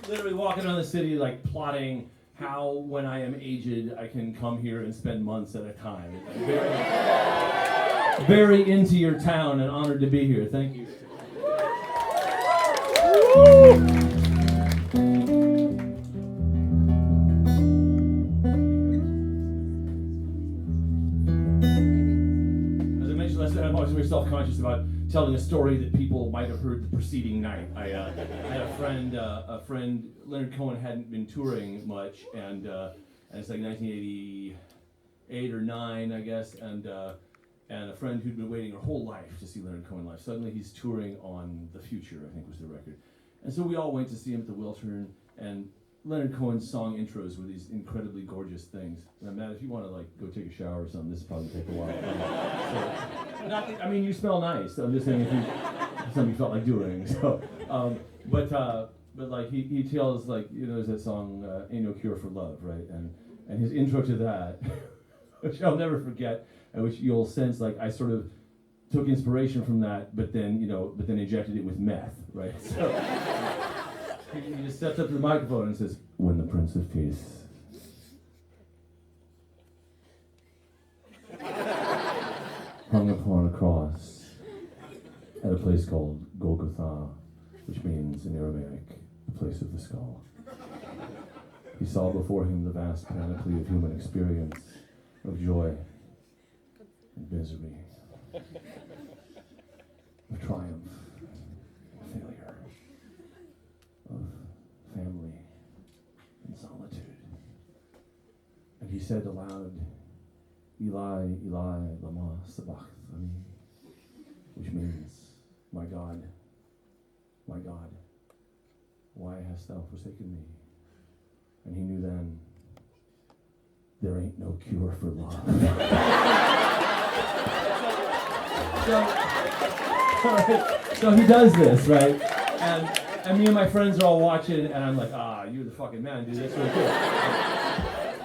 literally walking around the city, like plotting how, when I am aged, I can come here and spend months at a time. Very, very into your town and honored to be here. Thank you. As I mentioned last night, I'm always very self-conscious about telling a story that people might have heard the preceding night. I had a friend, Leonard Cohen hadn't been touring much, and it's like 1988 or 9, I guess, and a friend who'd been waiting her whole life to see Leonard Cohen live. Suddenly he's touring on The Future, I think was the record. And so we all went to see him at the Wiltern, and Leonard Cohen's song intros were these incredibly gorgeous things. And Matt, if you want to like go take a shower or something, this will probably take a while. I mean, you smell nice. I'm just saying if something you felt like doing. So, but like he tells, like, you know, there's that song "Ain't No Cure for Love," right? And his intro to that, which I'll never forget, and which you'll sense like I sort of took inspiration from that, but then injected it with meth, right? So. He just steps up to the microphone and says, "When the Prince of Peace hung upon a cross at a place called Golgotha, which means in Aramaic, the place of the skull. He saw before him the vast panoply of human experience, of joy and misery, of triumph and failure, of family and solitude. And he said aloud, Eli, Eli, lama sabachthani, which means, my God, why hast thou forsaken me? And he knew then, there ain't no cure for love." So he does this, right? And me and my friends are all watching, and I'm like, you're the fucking man, dude, that's really cool.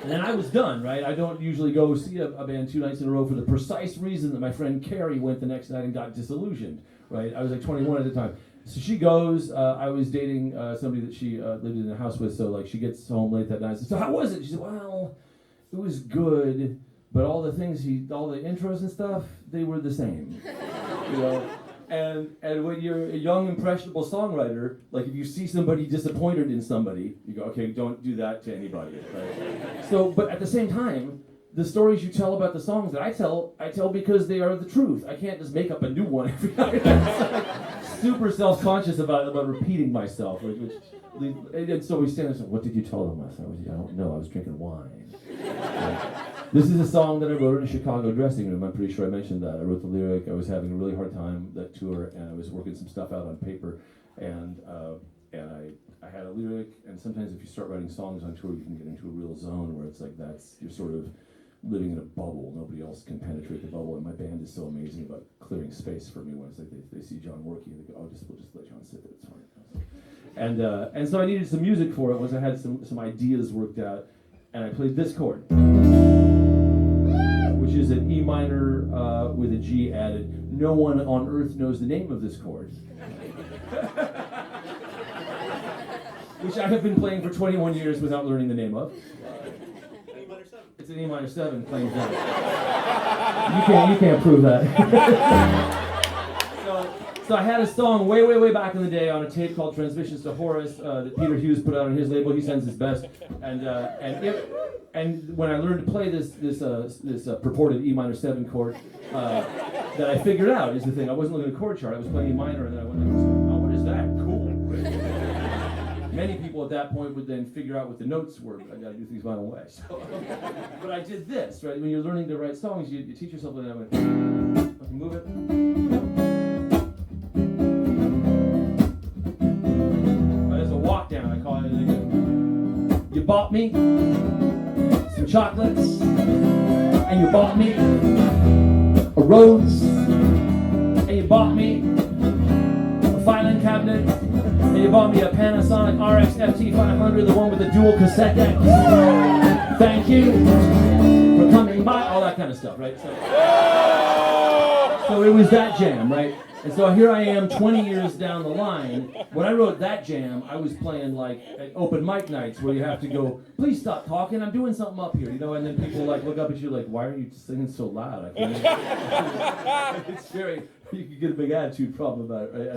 And then I was done, right? I don't usually go see a band 2 nights in a row for the precise reason that my friend Carrie went the next night and got disillusioned, right? I was like 21 at the time. So she goes, I was dating somebody that she lived in a house with, so like she gets home late that night. I said, "So how was it?" She said, "Well, it was good, but all the intros and stuff, they were the same." You know? And when you're a young, impressionable songwriter, like if you see somebody disappointed in somebody, you go, okay, don't do that to anybody, right? So, but at the same time, the stories you tell about the songs that I tell because they are the truth. I can't just make up a new one every night. Super self-conscious about repeating myself. And so we stand there and say, "What did you tell them last night?" I don't know, I was drinking wine. This is a song that I wrote in a Chicago dressing room. I'm pretty sure I mentioned that. I wrote the lyric. I was having a really hard time that tour, and I was working some stuff out on paper, and I had a lyric. And sometimes if you start writing songs on tour, you can get into a real zone where it's like you're sort of living in a bubble. Nobody else can penetrate the bubble. And my band is so amazing about clearing space for me. When it's like they see John working, they go, "Oh, we'll just let John sit there. It's fine." And so I needed some music for it. Once I had some ideas worked out, and I played this chord, which is an E minor with a G added. No one on earth knows the name of this chord, which I have been playing for 21 years without learning the name of. It's an E minor 7 playing down. You can't prove that. So I had a song way back in the day on a tape called Transmissions to Horace that Peter Hughes put out on his label. He sends his best, and when I learned to play this purported E minor 7 chord, that I figured out is the thing. I wasn't looking at a chord chart. I was playing E minor, and then I went, "Oh, what is that? Cool." Many people at that point would then figure out what the notes were, but I got to do things my own way. So, but I did this, right? When you're learning to write songs, you teach yourself that. I went, okay, move it. There's a walk down, I call it. You bought me some chocolates, and you bought me a rose, and you bought me a filing cabinet, and you bought me a Panasonic RX FT500, the one with the dual cassette deck. Thank you for coming by, all that kind of stuff, right? So it was that jam, right? And so here I am 20 years down the line. When I wrote that jam, I was playing like at open mic nights where you have to go, please stop talking, I'm doing something up here, you know, and then people like look up at you like, why are you singing so loud? I can't It's very, you could get a big attitude problem about it, right?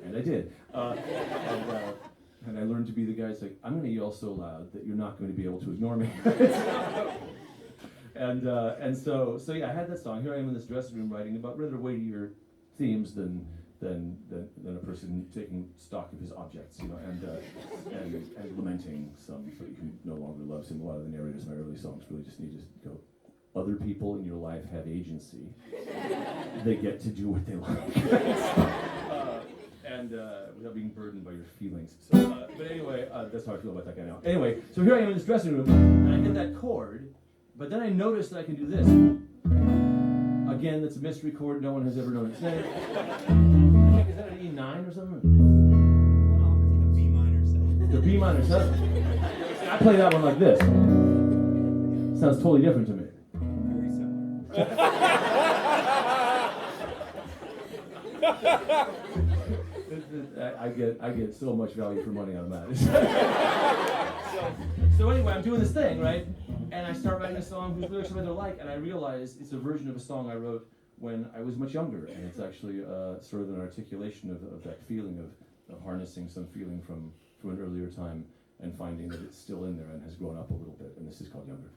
And I did. And I learned to be the guy who's like, I'm going to yell so loud that you're not going to be able to ignore me. And so yeah, I had that song. Here I am in this dressing room writing about rather weightier themes than a person taking stock of his objects, you know, and lamenting somebody who no longer loves him. A lot of the narrators in my early songs really just need to go, other people in your life have agency. They get to do what they like. Without being burdened by your feelings. So, but anyway, that's how I feel about that guy now. Anyway, so here I am in this dressing room, and I hit that chord, but then I noticed that I can do this. Again, that's a mystery chord. No one has ever known its name. Is that an E9 or something? No, it's like a B minor seven. The B minor seven. I play that one like this. Sounds totally different to me. Very similar. I get so much value for money on that. so anyway, I'm doing this thing, right? And I start writing a song whose lyrics I rather like, and I realize it's a version of a song I wrote when I was much younger, and it's actually sort of an articulation of that feeling of harnessing some feeling from an earlier time and finding that it's still in there and has grown up a little bit, and this is called Younger.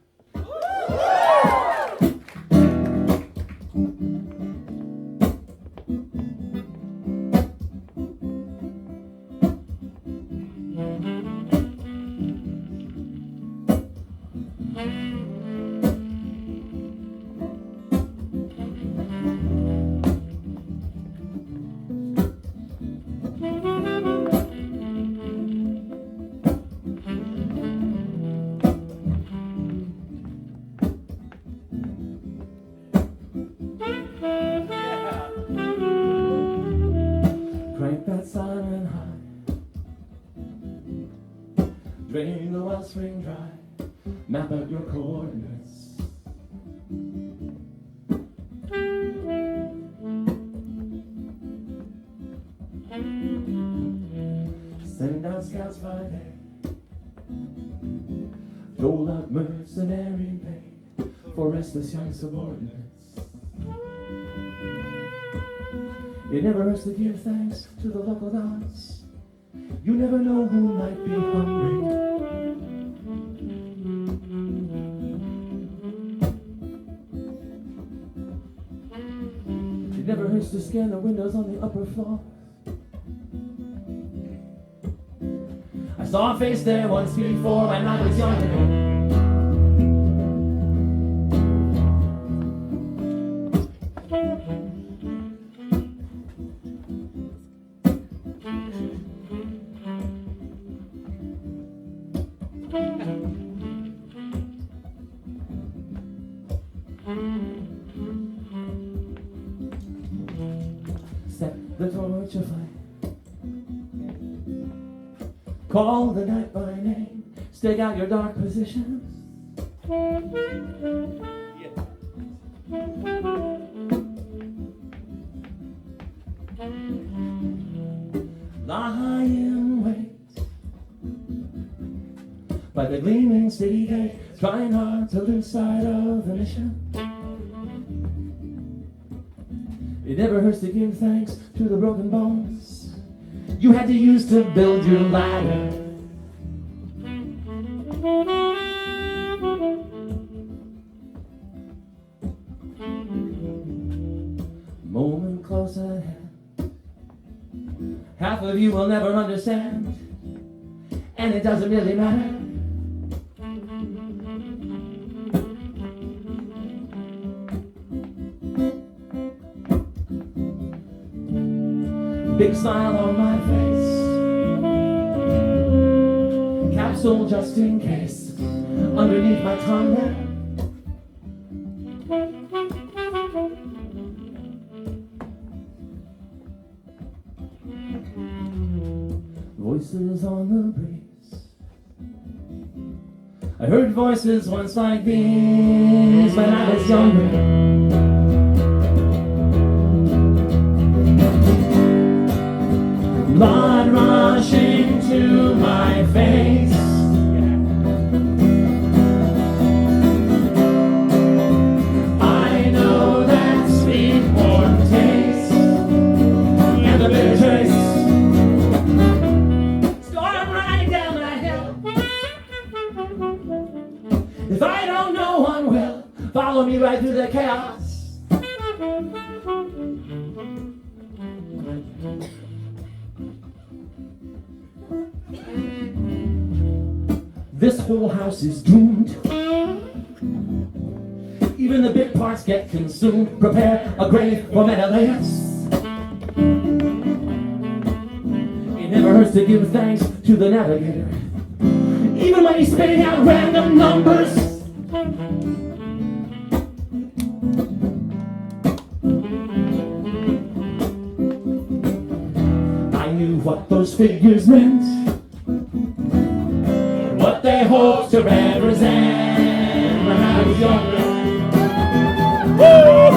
Drain the wellspring dry, map out your coordinates. Send out scouts by day, dole out mercenary pay for restless young subordinates. It never hurts to give thanks to the local gods. You never know who might be hungry. It never hurts to scan the windows on the upper floor. I saw a face there once before when I was younger. Set the torch aflame. Call the night by name. Stake out your dark positions. Lie in wait by the gleaming city gate, trying hard to lose sight of the mission. It never hurts to give thanks to the broken bones you had to use to build your ladder. Moment close ahead. Half of you will never understand, and it doesn't really matter. Big smile on my face, capsule just in case, underneath my tongue there. Voices on the breeze. I heard voices once like these when I was younger. blood rushing to my face. I know that sweet warm taste and the bitter trace. Storm riding down my hill. If I don't know one will follow me right through the chaos. This whole house is doomed. Even the big parts get consumed. Prepare a grave for Menelaus. It never hurts to give thanks to the navigator, even when he's spitting out random numbers. I knew what those figures meant, what they hoped to represent when I was younger. Woo!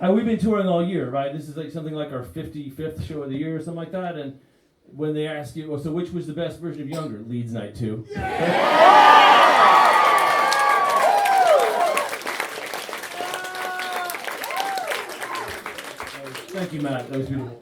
We've been touring all year, right? This is like something like our 55th show of the year or something like that. And when they ask you, well, so which was the best version of Younger? Leeds Night 2. Thank you, Matt. That was beautiful.